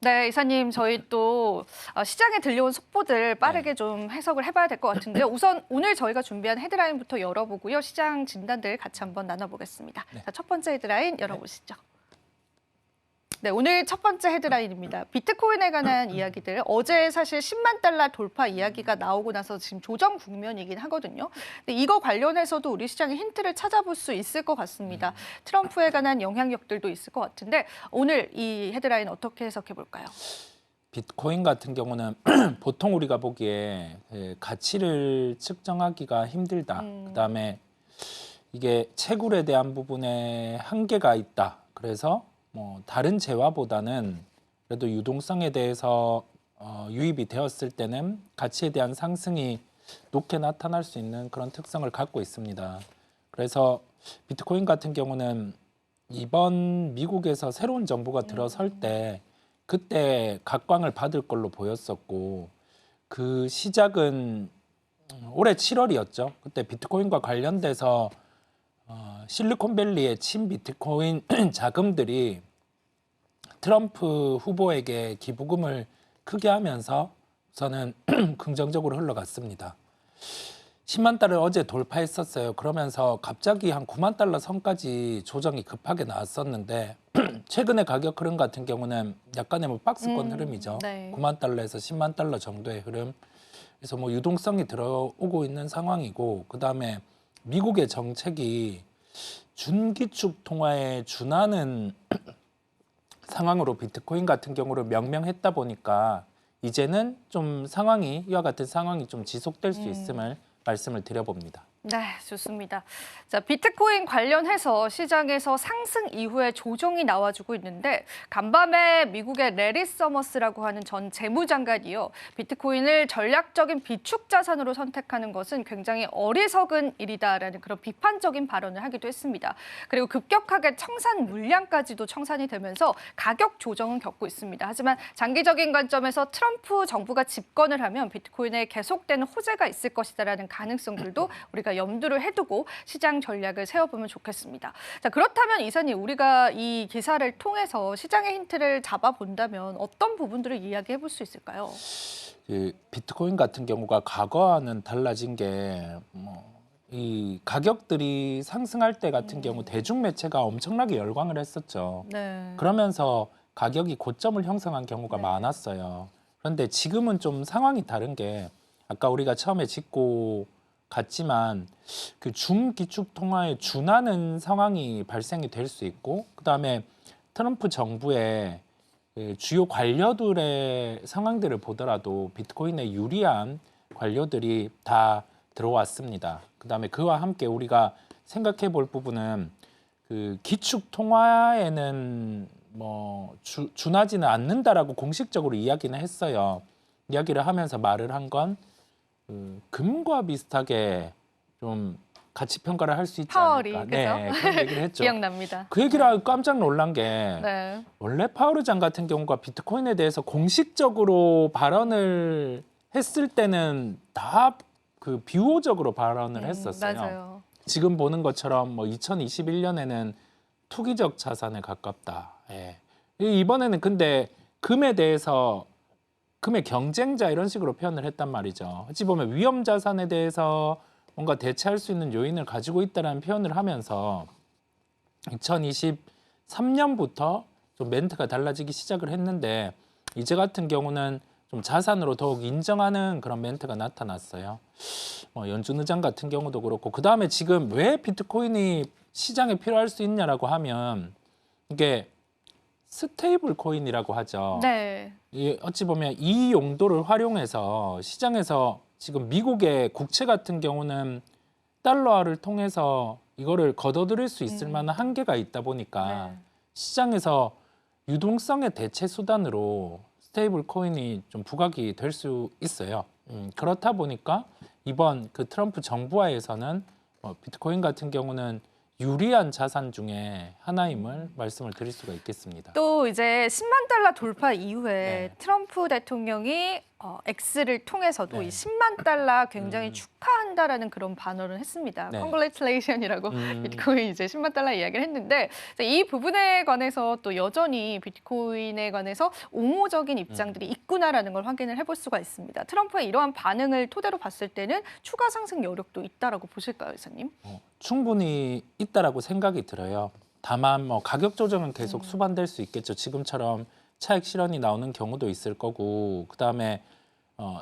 네, 이사님, 저희 또 시장에 들려온 속보들 빠르게 좀 해석을 해봐야 될 것 같은데요. 우선 오늘 저희가 준비한 헤드라인부터 열어보고요. 시장 진단들 같이 한번 나눠보겠습니다. 자, 첫 번째 헤드라인 열어보시죠. 네, 오늘 첫 번째 헤드라인입니다. 비트코인에 관한 이야기들. 어제 사실 10만 달러 돌파 이야기가 나오고 나서 지금 조정 국면이긴 하거든요. 근데 이거 관련해서도 우리 시장의 힌트를 찾아볼 수 있을 것 같습니다. 트럼프에 관한 영향력들도 있을 것 같은데 오늘 이 헤드라인 어떻게 해석해 볼까요? 비트코인 같은 경우는 보통 우리가 보기에 가치를 측정하기가 힘들다. 그다음에 이게 채굴에 대한 부분에 한계가 있다. 그래서 뭐 다른 재화보다는 그래도 유동성에 대해서 유입이 되었을 때는 가치에 대한 상승이 높게 나타날 수 있는 그런 특성을 갖고 있습니다. 그래서 비트코인 같은 경우는 이번 미국에서 새로운 정부가 들어설 때 그때 각광을 받을 걸로 보였었고 그 시작은 올해 7월이었죠. 그때 비트코인과 관련돼서 실리콘밸리의 친비트코인 자금들이 트럼프 후보에게 기부금을 크게 하면서 저는 긍정적으로 흘러갔습니다. 10만 달러를 어제 돌파했었어요. 그러면서 갑자기 한 9만 달러 선까지 조정이 급하게 나왔었는데 최근의 가격 흐름 같은 경우는 약간의 뭐 박스권 흐름이죠. 네. 9만 달러에서 10만 달러 정도의 흐름. 그래서 뭐 유동성이 들어오고 있는 상황이고 그다음에 미국의 정책이 준기축 통화에 준하는 상황으로 비트코인 같은 경우를 명명했다 보니까 이제는 좀 상황이 이와 같은 상황이 좀 지속될 수 있음을 말씀을 드려봅니다. 네, 좋습니다. 자, 비트코인 관련해서 시장에서 상승 이후에 조정이 나와주고 있는데 간밤에 미국의 레리 서머스라고 하는 전 재무장관이요. 비트코인을 전략적인 비축 자산으로 선택하는 것은 굉장히 어리석은 일이다라는 그런 비판적인 발언을 하기도 했습니다. 그리고 급격하게 청산 물량까지도 청산이 되면서 가격 조정은 겪고 있습니다. 하지만 장기적인 관점에서 트럼프 정부가 집권을 하면 비트코인에 계속되는 호재가 있을 것이다라는 가능성들도 우리가 염두를 해두고 시장 전략을 세워보면 좋겠습니다. 자, 그렇다면 이사님, 우리가 이 기사를 통해서 시장의 힌트를 잡아본다면 어떤 부분들을 이야기해 볼 수 있을까요? 비트코인 같은 경우가 과거와는 달라진 게 이 가격들이 상승할 때 같은 경우 대중매체가 엄청나게 열광을 했었죠. 네. 그러면서 가격이 고점을 형성한 경우가 많았어요. 그런데 지금은 좀 상황이 다른 게 아까 우리가 처음에 짚고 갔지만 그 중기축 통화에 준하는 상황이 발생이 될 수 있고 그다음에 트럼프 정부의 주요 관료들의 상황들을 보더라도 비트코인에 유리한 관료들이 다 들어왔습니다. 그다음에 그와 함께 우리가 생각해 볼 부분은 그 기축 통화에는 뭐 준하지는 않는다라고 공식적으로 이야기는 했어요. 이야기를 하면서 말을 한 건 금과 비슷하게 좀 가치 평가를 할 수 있지 파월이, 않을까. 그죠? 네, 그런 얘기를 했죠. 기억납니다. 그 얘기를 하고 깜짝 놀란 게 네. 원래 파월 의장 같은 경우가 비트코인에 대해서 공식적으로 발언을 했을 때는 다 그 비호적으로 발언을 했었어요. 맞아요. 지금 보는 것처럼 뭐 2021년에는 투기적 자산에 가깝다. 예. 이번에는 근데 금에 대해서 금의 경쟁자 이런 식으로 표현을 했단 말이죠. 어찌 보면 위험 자산에 대해서 뭔가 대체할 수 있는 요인을 가지고 있다는 표현을 하면서 2023년부터 좀 멘트가 달라지기 시작을 했는데 이제 같은 경우는 좀 자산으로 더욱 인정하는 그런 멘트가 나타났어요. 연준 의장 같은 경우도 그렇고 그 다음에 지금 왜 비트코인이 시장에 필요할 수 있냐라고 하면 이게 스테이블 코인이라고 하죠. 네. 어찌 보면 이 용도를 활용해서 시장에서 지금 미국의 국채 같은 경우는 달러화를 통해서 이거를 걷어들일 수 있을 만한 한계가 있다 보니까 시장에서 유동성의 대체 수단으로 스테이블 코인이 좀 부각이 될 수 있어요. 그렇다 보니까 이번 그 트럼프 정부하에서는 비트코인 같은 경우는 유리한 자산 중에 하나임을 말씀을 드릴 수가 있겠습니다. 또 이제 10만 달러 돌파 이후에 트럼프 대통령이 X를 통해서도 네. 이 10만 달러 굉장히 축하한다라는 그런 반언을 했습니다. 네. Congratulations이라고 비트코인 이제 10만 달러 이야기를 했는데 이 부분에 관해서 또 여전히 비트코인에 관해서 옹호적인 입장들이 있구나라는 걸 확인을 해볼 수가 있습니다. 트럼프의 이러한 반응을 토대로 봤을 때는 추가 상승 여력도 있다라고 보실까요, 이사님? 충분히 있다라고 생각이 들어요. 다만 뭐 가격 조정은 계속 수반될 수 있겠죠. 지금처럼 차익 실현이 나오는 경우도 있을 거고, 그다음에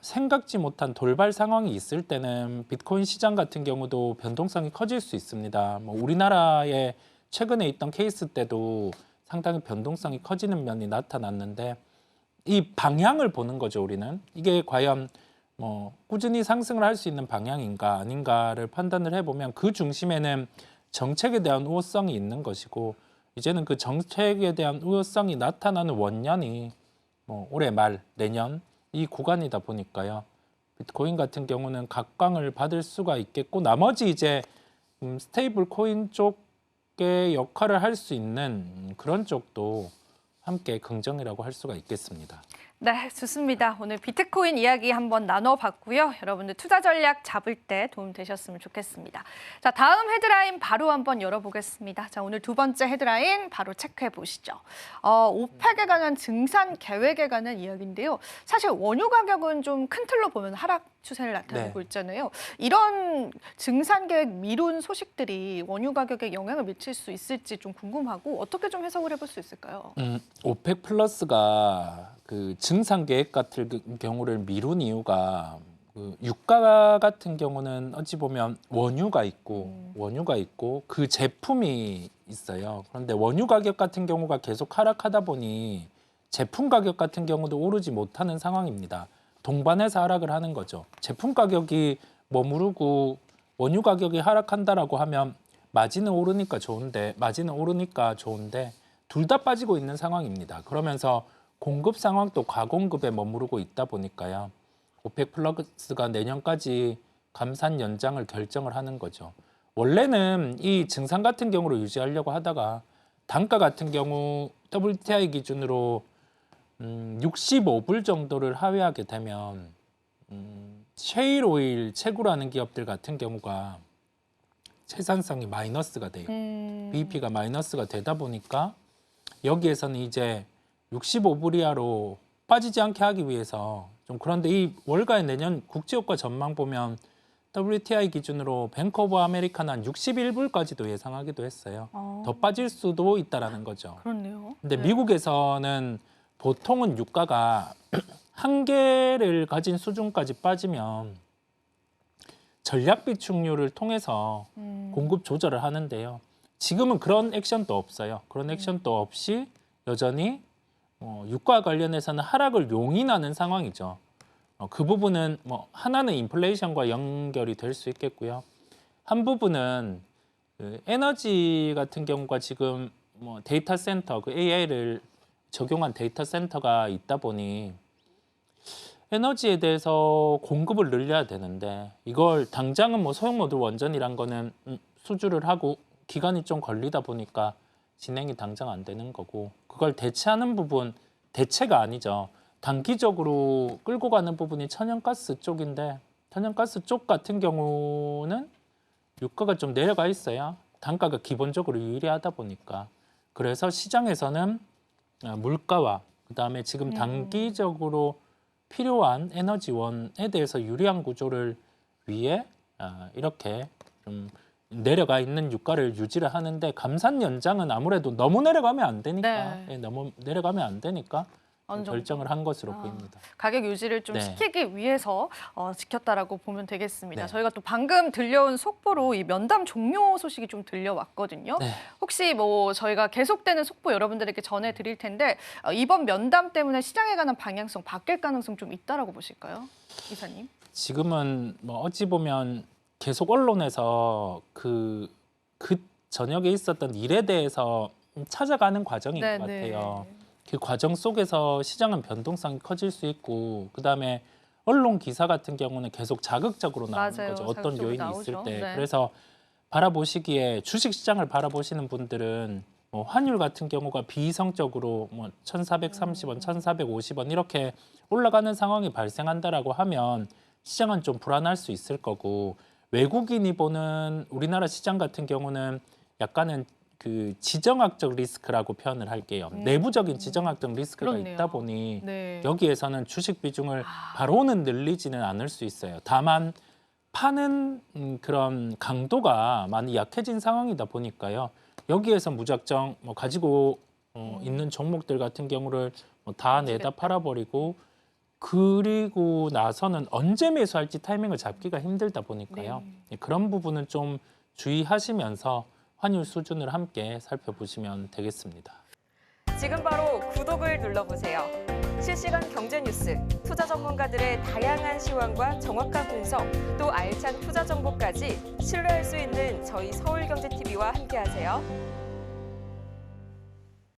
생각지 못한 돌발 상황이 있을 때는 비트코인 시장 같은 경우도 변동성이 커질 수 있습니다. 뭐 우리나라에 최근에 있던 케이스 때도 상당히 변동성이 커지는 면이 나타났는데, 이 방향을 보는 거죠. 우리는 이게 과연 뭐 꾸준히 상승을 할 수 있는 방향인가 아닌가를 판단을 해보면 그 중심에는 정책에 대한 우호성이 있는 것이고, 이제는 그 정책에 대한 우호성이 나타나는 원년이 뭐 올해 말 내년 이 구간이다 보니까요. 비트코인 같은 경우는 각광을 받을 수가 있겠고, 나머지 이제 스테이블 코인 쪽의 역할을 할 수 있는 그런 쪽도 함께 긍정이라고 할 수가 있겠습니다. 네, 좋습니다. 오늘 비트코인 이야기 한번 나눠봤고요. 여러분들 투자 전략 잡을 때 도움 되셨으면 좋겠습니다. 자, 다음 헤드라인 바로 한번 열어보겠습니다. 자, 오늘 두 번째 헤드라인 바로 체크해 보시죠. 오펙에 관한 증산 계획에 관한 이야기인데요. 사실 원유 가격은 좀 큰 틀로 보면 하락 추세를 나타내고 네. 있잖아요. 이런 증산 계획 미룬 소식들이 원유 가격에 영향을 미칠 수 있을지 좀 궁금하고 어떻게 좀 해석을 해볼 수 있을까요? 오펙 플러스가 그 증산 계획 같은 경우를 미룬 이유가 그 유가 같은 경우는 어찌 보면 원유가 있고 그 제품이 있어요. 그런데 원유 가격 같은 경우가 계속 하락하다 보니 제품 가격 같은 경우도 오르지 못하는 상황입니다. 동반해서 하락을 하는 거죠. 제품 가격이 머무르고 원유 가격이 하락한다라고 하면 마진은 오르니까 좋은데 둘 다 빠지고 있는 상황입니다. 그러면서 공급 상황도 과공급에 머무르고 있다 보니까요. 오펙 플러스가 내년까지 감산 연장을 결정을 하는 거죠. 원래는 이 증산 같은 경우로 유지하려고 하다가 단가 같은 경우 WTI 기준으로 65불 정도를 하회하게 되면 셰일 오일 채굴하는 기업들 같은 경우가 생산성이 마이너스가 돼요. BEP가 마이너스가 되다 보니까 여기에서는 이제 65불 이하로 빠지지 않게 하기 위해서 좀, 그런데 이 월가의 내년 국제유가 전망 보면 WTI 기준으로 뱅크 오브 아메리카는 한 61불까지도 예상하기도 했어요. 더 빠질 수도 있다라는 거죠. 그렇네요. 근데 미국에서는 보통은 유가가 한계를 가진 수준까지 빠지면 전략 비축률을 통해서 공급 조절을 하는데요. 지금은 그런 액션도 없어요. 그런 액션도 없이 여전히 유가 관련해서는 하락을 용인하는 상황이죠. 그 부분은 뭐 하나는 인플레이션과 연결이 될 수 있겠고요. 한 부분은 그 에너지 같은 경우가 지금 뭐 데이터 센터, 그 AI를 적용한 데이터 센터가 있다 보니 에너지에 대해서 공급을 늘려야 되는데, 이걸 당장은 뭐 소형 모듈 원전이란 거는 수주를 하고 기간이 좀 걸리다 보니까 진행이 당장 안 되는 거고, 그걸 대체하는 부분, 대체가 아니죠. 단기적으로 끌고 가는 부분이 천연가스 쪽인데, 천연가스 쪽 같은 경우는 유가가 좀 내려가 있어야 단가가 기본적으로 유리하다 보니까, 그래서 시장에서는 물가와 그다음에 지금 단기적으로 필요한 에너지원에 대해서 유리한 구조를 위해 이렇게 좀 내려가 있는 유가를 유지를 하는데, 감산 연장은 아무래도 너무 내려가면 안 되니까, 네. 너무 내려가면 안 되니까 어느 정도. 결정을 한 것으로 보입니다. 가격 유지를 좀 네. 시키기 위해서 지켰다라고 보면 되겠습니다. 네. 저희가 또 방금 들려온 속보로 이 면담 종료 소식이 좀 들려왔거든요. 네. 혹시 뭐 저희가 계속되는 속보 여러분들에게 전해드릴 텐데 이번 면담 때문에 시장에 관한 방향성 바뀔 가능성 좀 있다라고 보실까요, 이사님? 지금은 뭐 어찌 보면 계속 언론에서 그 저녁에 있었던 일에 대해서 찾아가는 과정인 것 같아요. 그 과정 속에서 시장은 변동성이 커질 수 있고, 그다음에 언론 기사 같은 경우는 계속 자극적으로 나오는 맞아요. 거죠. 어떤 자극적으로 요인이 나오죠. 있을 때. 네. 그래서 바라보시기에 주식 시장을 바라보시는 분들은 환율 같은 경우가 비이성적으로 1,430원, 1,450원 이렇게 올라가는 상황이 발생한다라고 하면 시장은 좀 불안할 수 있을 거고 외국인이 보는 우리나라 시장 같은 경우는 약간은 그 지정학적 리스크라고 표현을 할게요. 내부적인 지정학적 리스크가 그렇네요. 있다 보니 네. 여기에서는 주식 비중을 바로는 늘리지는 않을 수 있어요. 다만 파는 그런 강도가 많이 약해진 상황이다 보니까요. 여기에서 무작정 가지고 있는 종목들 같은 경우를 다 내다 팔아버리고 그리고 나서는 언제 매수할지 타이밍을 잡기가 힘들다 보니까요. 그런 부분은 좀 주의하시면서 환율 수준을 함께 살펴보시면 되겠습니다. 지금 바로 구독을 눌러보세요. 실시간 경제 뉴스, 투자 전문가들의 다양한 시황과 정확한 분석, 또 알찬 투자 정보까지 신뢰할 수 있는 저희 서울경제TV와 함께하세요.